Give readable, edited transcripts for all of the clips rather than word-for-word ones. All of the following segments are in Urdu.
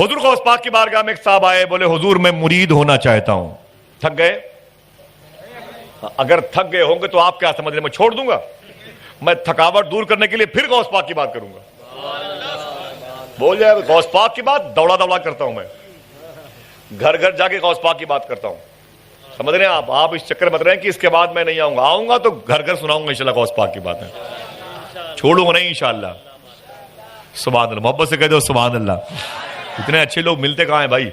حضور غوث پاک کی بارگاہ میں ایک صاحب آئے, بولے حضور میں مرید ہونا چاہتا ہوں. تھک گئے؟ اگر تھک گئے ہوں گے تو آپ کیا سمجھ رہے میں چھوڑ دوں گا؟ میں تھکاوٹ دور کرنے کے لیے پھر غوث پاک کی بات کروں گا. بول جائے غوث پاک کی بات دوڑا دوڑا کرتا ہوں میں, گھر گھر جا کے غوث پاک کی بات کرتا ہوں. سمجھ رہے ہیں آپ اس چکر مت رہے ہیں کہ اس کے بعد میں نہیں آؤں گا تو گھر گھر سناؤں گا انشاءاللہ غوث پاک کی باتیں, چھوڑوں گا نہیں انشاءاللہ. سبحان اللہ, محبت سے کہہ دو سبحان اللہ. اتنے اچھے لوگ ملتے کہاں ہیں بھائی؟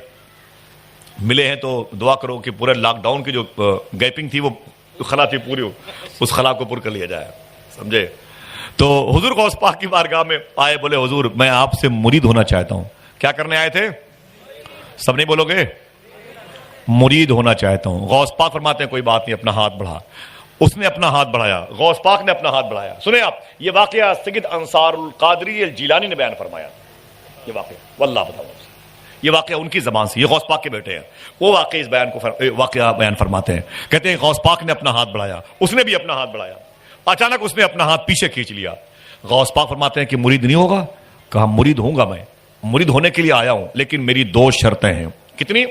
ملے ہیں تو دعا کرو کہ پورے لاک ڈاؤن کی جو گیپنگ تھی وہ خلا تھی پوری ہو, اس خلا کو پر کر لیا جائے, سمجھے؟ تو حضور غوث پاک کی بارگاہ میں آئے, بولے حضور میں آپ سے مرید ہونا چاہتا ہوں. کیا کرنے آئے تھے؟ سب نہیں بولو گے؟ مرید ہونا چاہتا ہوں. غوث پاک فرماتے ہیں کوئی بات نہیں, اپنا ہاتھ بڑھا. اس نے اپنا ہاتھ بڑھایا, غوث پاک نے اپنا ہاتھ بڑھایا. سنیں آپ, یہ واقعہ سید انصار القادری الجیلانی نے بیان فرمایا. یہ واقعہ واللہ بتاؤ, یہ واقعہ ان کی زبان سے, یہ غوث پاک کے بیٹے ہیں, وہ واقعہ اس بیان کو واقعہ بیان فرماتے ہیں. کہتے ہیں غوث پاک نے اپنا ہاتھ بڑھایا, اس نے بھی اپنا ہاتھ بڑھایا. اچانک اس نے اپنا ہاتھ پیچھے کھینچ لیا. غوث پاک فرماتے ہیں کہ مرید نہیں ہوگا؟ کہا مرید ہوں گا, میں مرید ہونے کے لیے آیا ہوں, لیکن میری 2 شرطیں ہیں. کتنی؟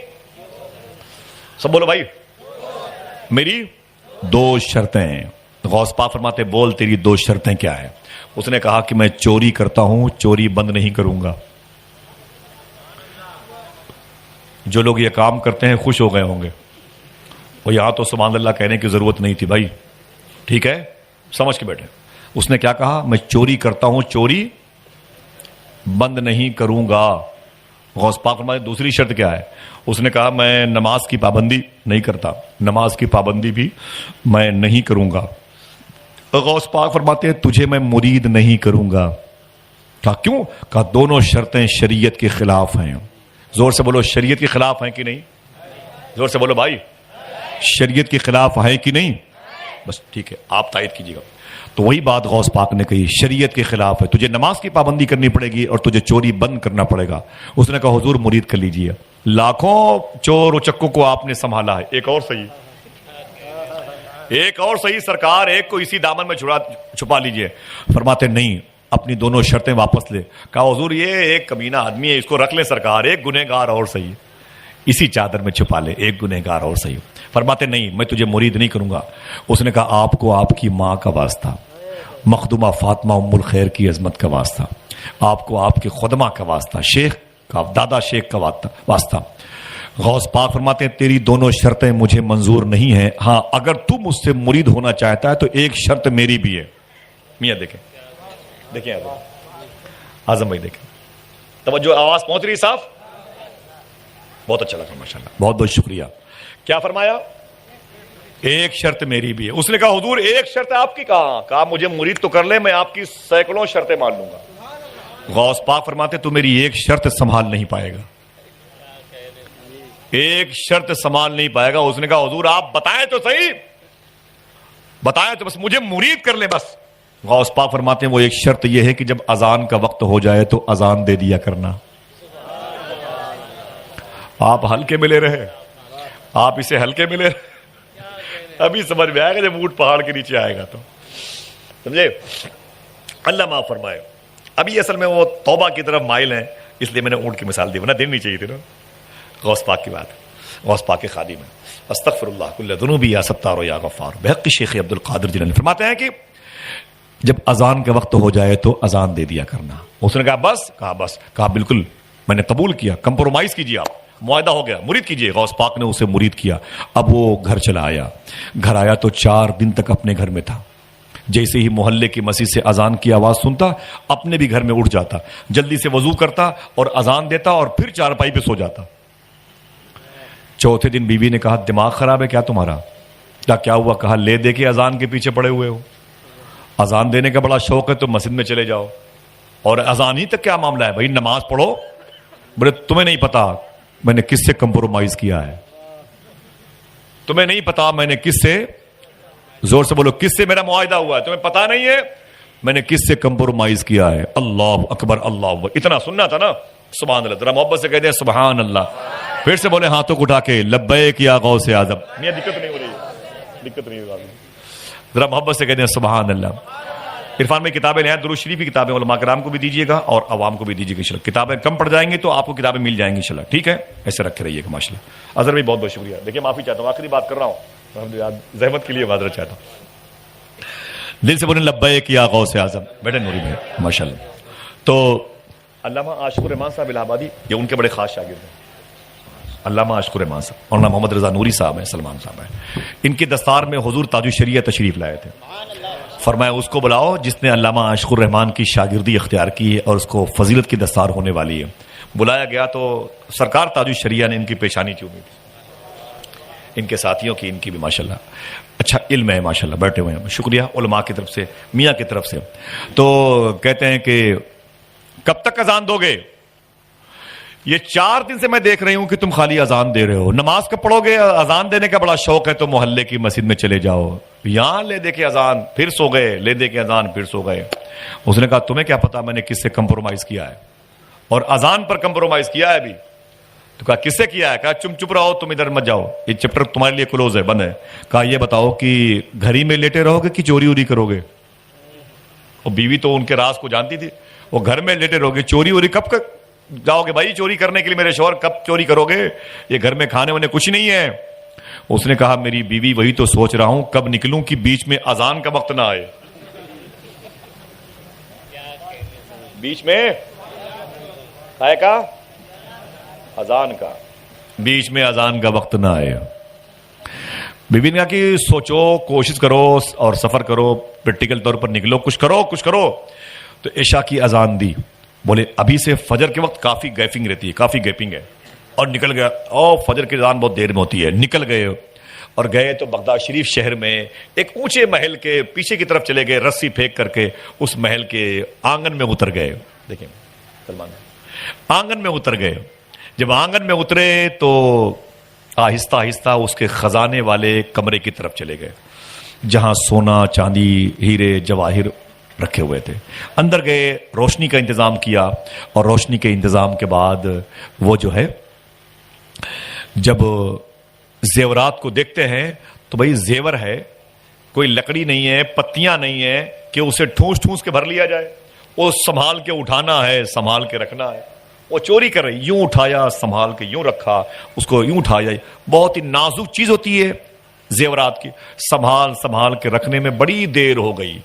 سب بولو بھائی. میری 2 شرطیں ہیں. غوث پاک فرماتے بول تیری 2 شرطیں کیا ہیں؟ اس نے کہا کہ میں چوری کرتا ہوں, چوری بند نہیں کروں گا. جو لوگ یہ کام کرتے ہیں خوش ہو گئے ہوں گے, وہ یہاں تو سبحان اللہ کہنے کی ضرورت نہیں تھی بھائی, ٹھیک ہے سمجھ کے بیٹھے. اس نے کیا کہا؟ میں چوری کرتا ہوں, چوری بند نہیں کروں گا. غوث پاک فرماتے دوسری شرط کیا ہے؟ اس نے کہا میں نماز کی پابندی نہیں کرتا, نماز کی پابندی بھی میں نہیں کروں گا. غوث پاک فرماتے ہیں تجھے میں مرید نہیں کروں گا. کہا کیوں؟ کہا دونوں شرطیں شریعت کے خلاف ہیں. زور سے بولو شریعت کے خلاف ہیں کہ نہیں؟ زور سے بولو بھائی, شریعت کے خلاف ہیں کہ نہیں؟ بس ٹھیک ہے, آپ تائید کیجیے گا. تو وہی بات غوث پاک نے کہی, شریعت کے خلاف ہے, تجھے نماز کی پابندی کرنی پڑے گی اور تجھے چوری بند کرنا پڑے گا. اس نے کہا حضور مرید کر لیجیے. لاکھوں چور اچکوں کو آپ نے سنبھالا ہے, ایک اور صحیح, ایک اور صحیح سرکار, ایک کو اسی دامن میں چھپا لیجیے. فرماتے نہیں, اپنی دونوں شرطیں واپس لے. کہا حضور یہ ایک کمینہ آدمی ہے, اس کو رکھ لیں سرکار, ایک گنہگار اور صحیح, اسی چادر میں چھپا لے, ایک گنہگار اور صحیح. فرماتے نہیں میں تجھے مرید نہیں کروں گا. اس نے کہا آپ کو آپ کی ماں کا واسطہ, مخدومہ فاطمہ ام الخیر کی عظمت کا واسطہ, آپ کو آپ کے خدمہ کا واسطہ, شیخ کا, دادا شیخ کا واسطہ. غوث پاک فرماتے ہیں تیری دونوں شرطیں مجھے منظور نہیں ہیں, ہاں اگر تو مجھ سے مرید ہونا چاہتا ہے تو ایک شرط میری بھی ہے. میاں دیکھیں دیکھیں اعظم بھائی, دیکھیں توجہ, آواز پہنچ رہی صاحب؟ بہت اچھا لگا ماشاءاللہ, بہت بہت شکریہ. کیا فرمایا؟ ایک شرط میری بھی ہے. اس نے کہا حضور ایک شرط آپ کی کہاں؟ کہا مجھے مرید تو کر لے, میں آپ کی سینکڑوں شرطیں مان لوں گا. غوث پاک فرماتے تو میری ایک شرط سنبھال نہیں پائے گا, ایک شرط سنبھال نہیں پائے گا. اس نے کہا حضور آپ بتائیں تو صحیح, بتائیں تو بس, مجھے مرید کر لے بس. غوث پاک فرماتے ہیں وہ ایک شرط یہ ہے کہ جب اذان کا وقت ہو جائے تو اذان دے دیا کرنا. آپ ہلکے میں لے رہے, آپ اسے ہلکے میں لے رہے, ابھی سمجھ میں آئے گا جب اونٹ پہاڑ کے نیچے آئے گا تو, سمجھے؟ اللہ معاف فرمائے. ابھی اصل میں وہ توبہ کی طرف مائل ہیں, اس لیے میں نے اونٹ کی مثال دی, ورنہ دینی چاہیے تھی نا. غوث پاک کی بات, غوث پاک کے خادم ہے. استغفر اللہ کل ذنوبی یا ستار یا غفار. بحق شیخ عبد القادر جیلانی فرماتے ہیں کہ جب اذان کا وقت ہو جائے تو اذان دے دیا کرنا. اس نے کہا بس, کہا بس, کہا بالکل میں نے قبول کیا, کمپرومائز کیجیے, آپ معاہدہ ہو گیا, مرید کیجیے. غوث پاک نے اسے مرید کیا. اب وہ گھر چلا آیا, گھر آیا تو 4 دن تک اپنے گھر میں تھا. جیسے ہی محلے کی مسجد سے اذان کی آواز سنتا اپنے بھی گھر میں اٹھ جاتا, جلدی سے وضو کرتا اور اذان دیتا اور پھر چارپائی پہ سو جاتا. چوتھے دن بیوی نے کہا دماغ خراب ہے کیا تمہارا؟ کیا ہوا؟ کہا لے دے کے اذان کے پیچھے پڑے ہوئے ہو, اذان دینے کا بڑا شوق ہے تو مسجد میں چلے جاؤ, اور اذان ہی تک کیا معاملہ ہے بھائی, نماز پڑھو. بولے تمہیں نہیں پتا میں نے کس سے کمپرومائز کیا ہے, تمہیں نہیں پتا میں نے کس سے, زور سے بولو, کس سے میرا معاہدہ ہوا ہے, تمہیں پتا نہیں ہے میں نے کس سے کمپرومائز کیا ہے. اللہ اکبر, اللہ اکبر. اتنا سننا تھا نا, سبحان اللہ. ذرا محبت سے کہہ دیں سبحان اللہ. پھر سے بولے ہاتھوں کو اٹھا کے لبیک یا غوث اعظم. میاں دقت نہیں ہو رہی, دقت نہیں ہو رہی, ذرا محبت سے کہہ دیں سبحان اللہ. عرفان میں کتابیں لیں, درود شریف کی کتابیں علماء کرام کو بھی دیجیے گا اور عوام کو بھی دیجیے گا انشاءاللہ. کتابیں کم پڑ جائیں گے تو آپ کو کتابیں مل جائیں گی انشاءاللہ, ٹھیک ہے؟ ایسے رکھے رہیے گا ماشاءاللہ. اظہر بھی بہت بہت شکریہ. دیکھیے معافی چاہتا ہوں, آخری بات کر رہا ہوں, زحمت کے لیے معذرت چاہتا ہوں. دل سے بولیں لبیک یا غوث اعظم. بیٹے نوری میں ماشاءاللہ. تو علامہ عاشق الرحمان صاحب الہ آبادی یہ ان کے بڑے خاص شاگرد ہیں, علامہ عاشق الرحمان صاحب. اور محمد رضا نوری صاحب ہیں, سلمان صاحب ہیں. ان کی دستار میں حضور تاج الشریعہ تشریف لائے تھے. فرمایا اس کو بلاؤ جس نے علامہ عاشق الرحمان کی شاگردی اختیار کی ہے اور اس کو فضیلت کی دستار ہونے والی ہے. بلایا گیا تو سرکار تاج الشریعہ نے ان کی پیشانی چومی تھی, ان کے ساتھیوں کی, ان کی بھی ماشاءاللہ اچھا علم ہے ماشاءاللہ, بیٹھے ہوئے ہیں. شکریہ علماء کی طرف سے, میاں کی طرف سے. تو کہتے ہیں کہ کب تک اذان دو گے؟ یہ 4 دن سے میں دیکھ رہی ہوں کہ تم خالی اذان دے رہے ہو. نماز کب پڑھو گے؟ اذان دینے کا بڑا شوق ہے تو محلے کی مسجد میں چلے جاؤ. یہاں لے دے کے اذان پھر سو گئے, لے دے کے اذان پھر سو گئے. اس نے کہا تمہیں کیا پتا میں نے کس سے کمپرومائز کیا ہے, اور اذان پر کمپرومائز کیا ہے ابھی. تو کہا کس سے کیا ہے؟ کہا چپ رہو, تم ادھر مت جاؤ, یہ چیپٹر تمہارے لیے کلوز ہے, بند ہے. کہا یہ بتاؤ کہ گھر ہی میں لیٹے رہو گے کہ چوری ووری کرو گے؟ اور بیوی تو ان کے راز کو جانتی تھی. وہ گھر میں لیٹے رہو گے, چوری ووری کب جاؤ گے بھائی چوری کرنے کے لیے؟ میرے شوہر کب چوری کرو گے؟ یہ گھر میں کھانے وانے کچھ نہیں ہے. اس نے کہا میری بیوی وہی تو سوچ رہا ہوں کب نکلوں کہ بیچ میں اذان کا وقت نہ آئے. بیچ میں آئے کا اذان کا, بیچ میں اذان کا وقت نہ آئے. بیوی نے کہا کہ سوچو, کوشش کرو اور سفر کرو, پریکٹیکل طور پر نکلو, کچھ کرو. تو عشاء کی اذان دی. بولے ابھی سے فجر کے وقت کافی گیپنگ رہتی ہے, کافی گیپنگ ہے. اور نکل گیا. فجر کی اذان بہت دیر میں ہوتی ہے. نکل گئے اور گئے تو بغداد شریف شہر میں ایک اونچے محل کے پیچھے کی طرف چلے گئے, رسی پھینک کر کے اس محل کے آنگن میں اتر گئے. دیکھیں سلمان, آنگن میں اتر گئے. جب آنگن میں اترے تو آہستہ آہستہ اس کے خزانے والے کمرے کی طرف چلے گئے جہاں سونا چاندی ہیرے جواہر رکھے ہوئے تھے. اندر گئے, روشنی کا انتظام کیا, اور روشنی کے انتظام کے بعد وہ جو ہے جب زیورات کو دیکھتے ہیں تو بھائی زیور ہے, کوئی لکڑی نہیں ہے, پتیاں نہیں ہے کہ اسے ٹھونس کے بھر لیا جائے. وہ سنبھال کے اٹھانا ہے, سنبھال کے رکھنا ہے. وہ چوری کر رہی, یوں اٹھایا, سنبھال کے یوں رکھا, اس کو یوں اٹھایا. بہت ہی نازک چیز ہوتی ہے زیورات کی, سنبھال کے رکھنے میں بڑی دیر ہو گئی.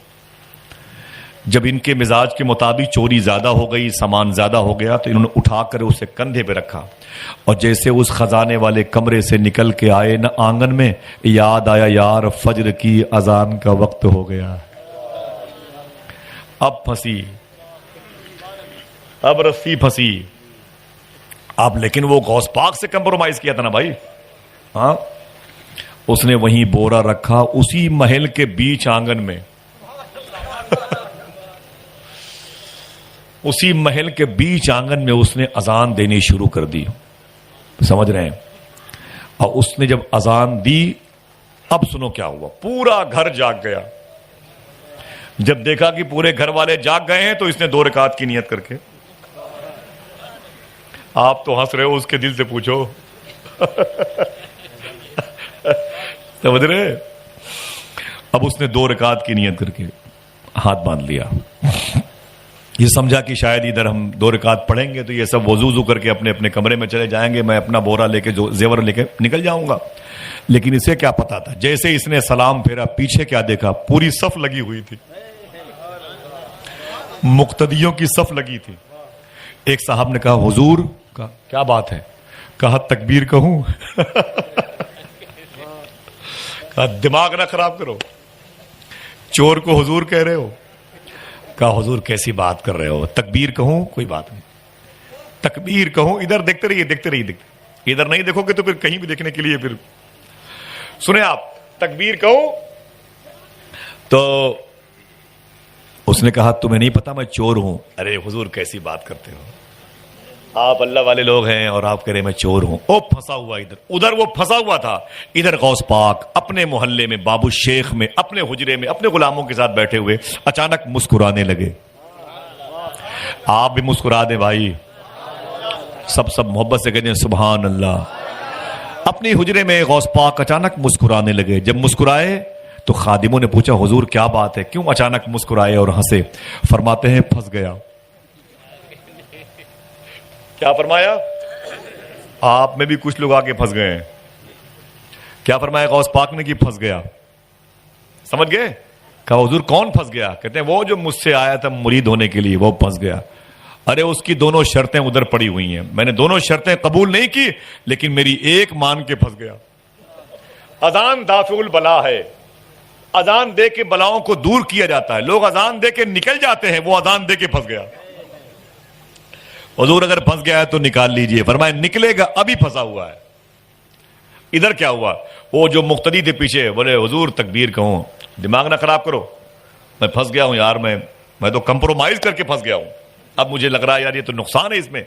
جب ان کے مزاج کے مطابق چوری زیادہ ہو گئی, سامان زیادہ ہو گیا, تو انہوں نے اٹھا کر اسے کندھے پہ رکھا. اور جیسے اس خزانے والے کمرے سے نکل کے آئے نا آنگن میں, یاد آیا یار فجر کی اذان کا وقت ہو گیا. اب پھنسی, اب رسی پھنسی. اب لیکن وہ غوث پاک سے کمپرومائز کیا تھا نا بھائی. ہاں, اس نے وہیں بورا رکھا اسی محل کے بیچ آنگن میں. اسی محل کے بیچ آنگن میں اس نے اذان دینی شروع کر دی. سمجھ رہے ہیں؟ اور اس نے جب اذان دی, اب سنو کیا ہوا, پورا گھر جاگ گیا. جب دیکھا کہ پورے گھر والے جاگ گئے ہیں تو اس نے 2 رکعت کی نیت کر کے, آپ تو ہنس رہے ہو, اس کے دل سے پوچھو. سمجھ رہے؟ اب اس نے 2 رکعت کی نیت کر کے ہاتھ باندھ لیا. یہ سمجھا کہ شاید ادھر ہم 2 رکعت پڑھیں گے تو یہ سب وضو کر کے اپنے اپنے کمرے میں چلے جائیں گے, میں اپنا بورا لے کے جو زیور لے کے نکل جاؤں گا. لیکن اسے کیا پتا تھا, جیسے اس نے سلام پھیرا پیچھے کیا دیکھا, پوری صف لگی ہوئی تھی, مقتدیوں کی صف لگی تھی. ایک صاحب نے کہا حضور, کہا کیا بات ہے؟ کہا تکبیر کہوں؟ کہا دماغ نہ خراب کرو, چور کو حضور کہہ رہے ہو. کہا حضور کیسی بات کر رہے ہو, تکبیر کہوں؟ کوئی بات نہیں, تکبیر کہوں. ادھر دیکھتے رہیے, ادھر نہیں دیکھو گے تو پھر کہیں بھی دیکھنے کے لیے پھر سنیں آپ, تکبیر کہوں. تو اس نے کہا تمہیں نہیں پتا میں چور ہوں. ارے حضور کیسی بات کرتے ہو, آپ اللہ والے لوگ ہیں اور آپ کہہ رہے میں چور ہوں. او پھنسا ہوا ادھر وہ پھنسا ہوا تھا. ادھر غوث پاک اپنے محلے میں, بابو شیخ میں, اپنے حجرے میں اپنے غلاموں کے ساتھ بیٹھے ہوئے اچانک مسکرانے لگے. آپ بھی مسکرا دیں بھائی, سب محبت سے کہتے ہیں سبحان اللہ. اپنی حجرے میں غوث پاک اچانک مسکرانے لگے. جب مسکرائے تو خادموں نے پوچھا حضور کیا بات ہے, کیوں اچانک مسکرائے اور ہنسے؟ فرماتے ہیں پھنس گیا. کیا فرمایا؟ آپ میں بھی کچھ لوگ آگے پھنس گئے ہیں. کیا فرمایا غوث پاک نے کہ پھنس گیا؟ سمجھ گئے؟ کہا حضور کون پھنس گیا؟ کہتے ہیں وہ جو مجھ سے آیا تھا مرید ہونے کے لیے, وہ پھنس گیا. ارے اس کی دونوں شرطیں ادھر پڑی ہوئی ہیں, میں نے دونوں شرطیں قبول نہیں کی, لیکن میری ایک مان کے پھنس گیا. اذان دافع البلا ہے, اذان دے کے بلاؤں کو دور کیا جاتا ہے. لوگ اذان دے کے نکل جاتے ہیں, وہ اذان دے کے پھنس گیا. حضور اگر پھنس گیا ہے تو نکال لیجئے. فرمایا نکلے گا, ابھی پھنسا ہوا ہے. ادھر کیا ہوا؟ وہ جو مقتدی تھے پیچھے بولے حضور تکبیر کہوں, دماغ نہ خراب کرو, میں پھنس گیا ہوں یار, میں تو کمپرومائز کر کے پھنس گیا ہوں. اب مجھے لگ رہا ہے یار یہ تو نقصان ہے اس میں.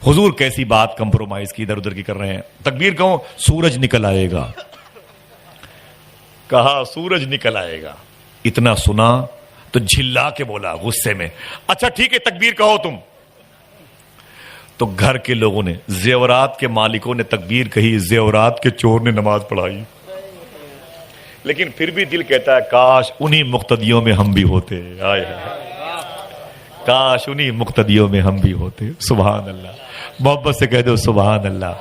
حضور کیسی بات کمپرومائز کی ادھر ادھر کی کر رہے ہیں. تکبیر کہوں, سورج نکل آئے گا. کہا سورج نکل آئے گا. اتنا سنا تو جھلا کے بولا غصے میں, اچھا ٹھیک ہے تکبیر کہو تم. تو گھر کے لوگوں نے, زیورات کے مالکوں نے تکبیر کہی, زیورات کے چور نے نماز پڑھائی. لیکن پھر بھی دل کہتا ہے کاش انہی مقتدیوں میں ہم بھی ہوتے. آئے کاش انہی مقتدیوں میں ہم بھی ہوتے. سبحان اللہ, محبت سے کہہ دو سبحان اللہ.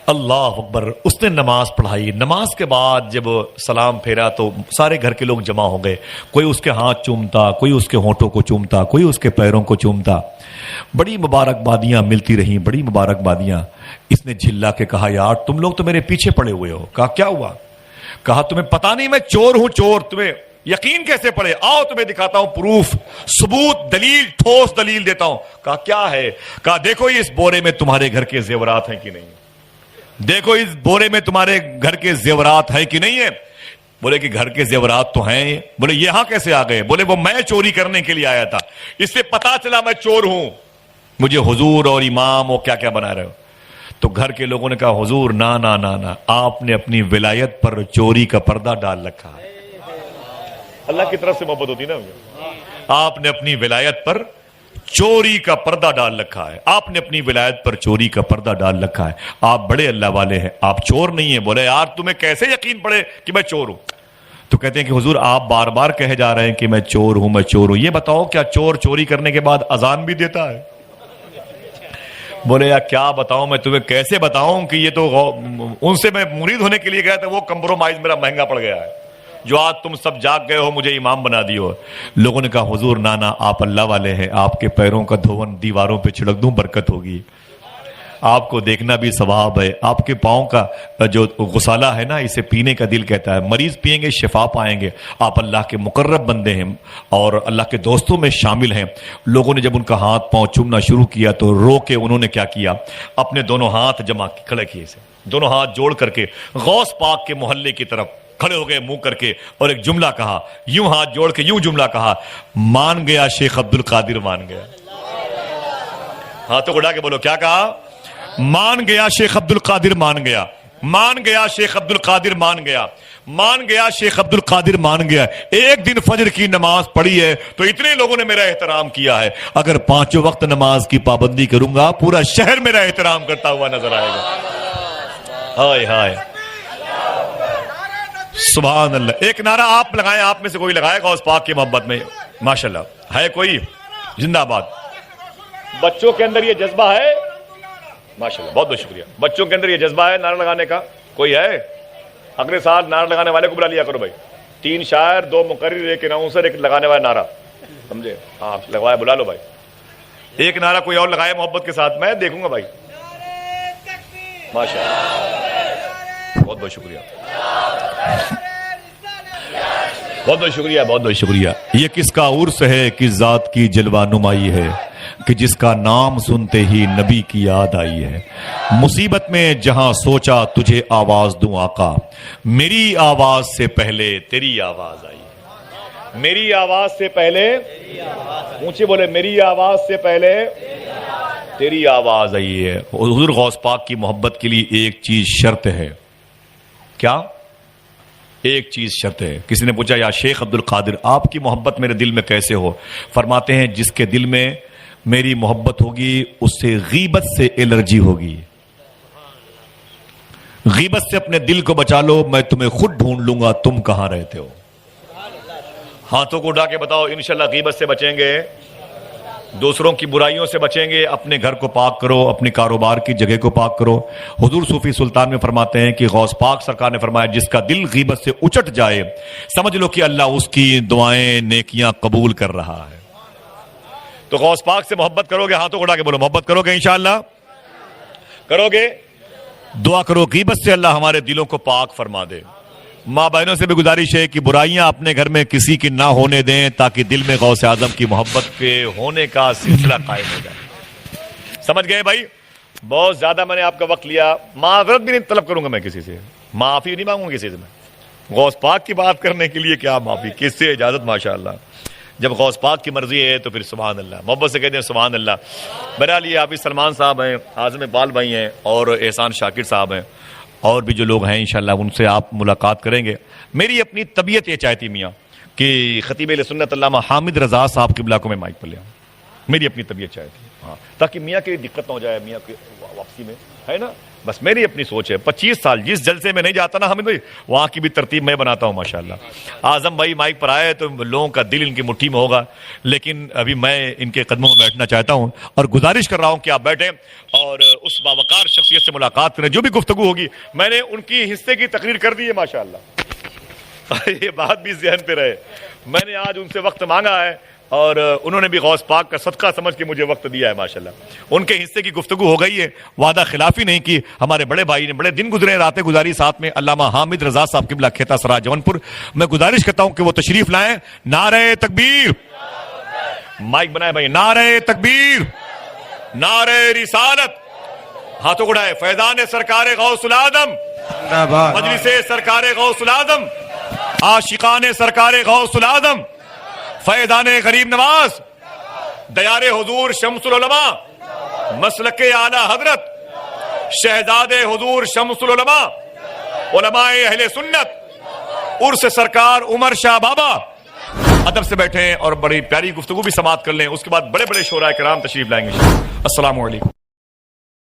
اللہ اکبر. اس نے نماز پڑھائی. نماز کے بعد جب سلام پھیرا تو سارے گھر کے لوگ جمع ہو گئے. کوئی اس کے ہاتھ چومتا, کوئی اس کے ہونٹوں کو چومتا, کوئی اس کے پیروں کو چومتا. بڑی مبارکبادیاں ملتی رہیں, بڑی مبارکبادیاں. اس نے جھلا کے کہا یار تم لوگ تو میرے پیچھے پڑے ہوئے ہو. کہا کیا ہوا؟ کہا تمہیں پتا نہیں میں چور ہوں چور, تمہیں یقین کیسے پڑے؟ آؤ تمہیں دکھاتا ہوں پروف, ثبوت, دلیل, ٹھوس دلیل دیتا ہوں. کہا کیا ہے؟ کہا دیکھو اس بورے میں تمہارے گھر کے زیورات ہیں کہ نہیں, دیکھو اس بورے میں تمہارے گھر کے زیورات ہیں کہ نہیں ہے. بولے کہ گھر کے زیورات تو ہیں. بولے یہاں کیسے آ گئے؟ بولے وہ میں چوری کرنے کے لیے آیا تھا, اس سے پتا چلا میں چور ہوں, مجھے حضور اور امام اور کیا کیا بنا رہے ہو. تو گھر کے لوگوں نے کہا حضور نا نا نا نا, آپ نے اپنی ولایت پر چوری کا پردہ ڈال رکھا ہے. اللہ کی طرف سے محبت ہوتی نا, آپ نے اپنی ولایت پر چوری کا پردہ ڈال رکھا ہے. آپ نے اپنی ولایت پر چوری کا پردہ ڈال رکھا ہے. آپ بڑے اللہ والے ہیں, آپ چور نہیں ہیں. بولے یار تمہیں کیسے یقین پڑے کہ میں چور ہوں؟ تو کہتے ہیں کہ حضور آپ بار بار کہے جا رہے ہیں کہ میں چور ہوں, میں چور ہوں. یہ بتاؤ کیا چور چوری کرنے کے بعد اذان بھی دیتا ہے؟ بولے یار کیا بتاؤں میں تمہیں, کیسے بتاؤں کہ یہ تو ان سے میں مرید ہونے کے لیے گیا تھا, وہ کمپرومائز میرا مہنگا پڑ گیا ہے, جو آج تم سب جاگ گئے ہو مجھے امام بنا دیو. لوگوں نے کہا حضور نانا آپ اللہ والے ہیں, آپ کے پیروں کا دھون دیواروں پہ چھڑک دوں برکت ہوگی, آپ کو دیکھنا بھی ثواب ہے. آپ کے پاؤں کا جو غسالہ ہے نا, اسے پینے کا دل کہتا ہے, مریض پیئیں گے شفا پائیں گے. آپ اللہ کے مقرب بندے ہیں اور اللہ کے دوستوں میں شامل ہیں. لوگوں نے جب ان کا ہاتھ پاؤں چومنا شروع کیا تو رو کے انہوں نے کیا کیا, اپنے دونوں ہاتھ جمع کھڑے کیے, سے دونوں ہاتھ جوڑ کر کے غوث پاک کے محلے کی طرف کھڑے ہو گئے منہ کر کے, اور ایک جملہ کہا, یوں ہاتھ جوڑ کے یوں جملہ کہا, مان گیا شیخ عبد القادر مان گیا. ہاتھوں کو اڑا کے بولو کیا کہا؟ مان گیا شیخ عبد القادر مان گیا, مان گیا شیخ عبد القادر مان گیا, مان گیا شیخ عبد القادر مان گیا. ایک دن فجر کی نماز پڑھی ہے تو اتنے لوگوں نے میرا احترام کیا ہے, اگر 5 وقت نماز کی پابندی کروں گا پورا شہر میرا احترام کرتا ہوا نظر آئے گا. ہائے ہائے سبحان اللہ. ایک نعرہ آپ لگائیں, آپ میں سے کوئی لگائے گا اس پاک کی محبت میں؟ ماشاءاللہ ہے کوئی؟ زندہ باد. بچوں کے اندر یہ جذبہ ہے ماشاءاللہ, بہت بہت شکریہ. بچوں کے اندر یہ جذبہ ہے نعرہ لگانے کا, کوئی ہے؟ اگلے سال نعرہ لگانے والے کو بلا لیا کرو بھائی. 3 شاعر 2 مقرر, ایک اناؤنسر, ایک لگانے والا نعرہ, سمجھے؟ ہاں لگوایا, بلا لو بھائی. ایک نعرہ کوئی اور لگائے محبت کے ساتھ, میں دیکھوں گا بھائی. ماشاءاللہ, بہت بہت شکریہ, بہت بہت شکریہ, بہت بہت شکریہ. یہ کس کا عرس ہے, کس ذات کی جلوہ نمائی ہے کہ جس کا نام سنتے ہی نبی کی یاد آئی ہے. مصیبت میں جہاں سوچا تجھے آواز دوں آقا, میری آواز سے پہلے تیری آواز آئی ہے. میری آواز سے پہلے, اونچے بولے, میری آواز سے پہلے تیری آواز آئی ہے. حضور غوث پاک کی محبت کے لیے ایک چیز شرط ہے. کیا؟ ایک چیز شرط ہے. کسی نے پوچھا یا شیخ عبد القادر آپ کی محبت میرے دل میں کیسے ہو؟ فرماتے ہیں جس کے دل میں میری محبت ہوگی اس سے غیبت سے الرجی ہوگی. غیبت سے اپنے دل کو بچا لو، میں تمہیں خود ڈھونڈ لوں گا تم کہاں رہتے ہو۔ ہاتھوں کو اٹھا کے بتاؤ انشاءاللہ غیبت سے بچیں گے، دوسروں کی برائیوں سے بچیں گے، اپنے گھر کو پاک کرو، اپنے کاروبار کی جگہ کو پاک کرو۔ حضور صوفی سلطان میں فرماتے ہیں کہ غوث پاک سرکار نے فرمایا جس کا دل غیبت سے اچٹ جائے سمجھ لو کہ اللہ اس کی دعائیں نیکیاں قبول کر رہا ہے۔ تو غوث پاک سے محبت کرو گے، ہاتھوں کو اٹھا کے بولو محبت کرو گے انشاءاللہ، کرو گے؟ دعا کرو غیبت سے اللہ ہمارے دلوں کو پاک فرما دے۔ ماں بہنوں سے بھی گزارش ہے کہ برائیاں اپنے گھر میں کسی کی نہ ہونے دیں تاکہ دل میں غوث اعظم کی محبت کے ہونے کا سلسلہ قائم ہو جائے۔ سمجھ گئے بھائی؟ بہت زیادہ میں نے آپ کا وقت لیا، معذرت بھی نہیں طلب کروں گا میں کسی سے، معافی نہیں مانگوں گا کسی سے میں۔ غوث پاک کی بات کرنے کے لیے کیا معافی، کس سے اجازت؟ ماشاءاللہ جب غوث پاک کی مرضی ہے تو پھر سبحان اللہ، محبت سے کہتے ہیں سبحان اللہ۔ بہرحال یہ حافظ سلمان صاحب ہیں، اعظم اقبال بھائی ہیں اور احسان شاکر صاحب ہیں، اور بھی جو لوگ ہیں انشاءاللہ ان سے آپ ملاقات کریں گے۔ میری اپنی طبیعت یہ چاہتی میاں کہ خطیب اہل سنت علامہ حامد رضا صاحب قبلہ کو میں مائک پر لے آؤں، میری اپنی طبیعت چاہتی ہے، ہاں، تاکہ میاں کی دقت نہ ہو جائے، میاں کی واپسی میں ہے نا، بس میری اپنی سوچ ہے۔ 25 سال جس جلسے میں نہیں جاتا نا حامد بھائی، وہاں کی بھی ترتیب میں بناتا ہوں ماشاءاللہ۔ اعظم بھائی مائک پر آئے تو لوگوں کا دل ان کی مٹھی میں ہوگا، لیکن ابھی میں ان کے قدموں میں بیٹھنا چاہتا ہوں اور گزارش کر رہا ہوں کہ آپ بیٹھیں اور اس باوقار شخصیت سے ملاقات کریں۔ جو بھی گفتگو ہوگی میں نے ان کی حصے کی تقریر کر دی ہے ماشاءاللہ، یہ بات بھی ذہن پہ رہے، میں نے آج ان سے وقت مانگا ہے اور انہوں نے بھی غوث پاک کا صدقہ سمجھ کے مجھے وقت دیا ہے ماشاءاللہ۔ ان کے حصے کی گفتگو ہو گئی ہے، وعدہ خلافی نہیں کی۔ ہمارے بڑے بھائی نے بڑے دن گزرے، راتیں گزاری ساتھ میں، علامہ حامد رضا صاحب قبلہ کھیتا سرا جون پور۔ میں گزارش کرتا ہوں کہ وہ تشریف لائیں۔ نعرہ تکبیر، مائک بنائے بھائی، نعرہ تکبیر، نعرہ رسالت، ہاتھوں کو اٹھائے، فیضان سرکار غوث العظم، مجلس سرکار غوث العظم، عاشقان سرکار غوث العظم، فیضان غریب نواز، دیار حضور شمس العلماء، مسلک اعلی حضرت، شہزاد حضور شمس العلماء، علماء اہل سنت، عرس سرکار عمر شاہ بابا۔ ادب سے بیٹھیں اور بڑی پیاری گفتگو بھی سماعت کر لیں، اس کے بعد بڑے بڑے شعراء کرام تشریف لائیں گے۔ السلام علیکم۔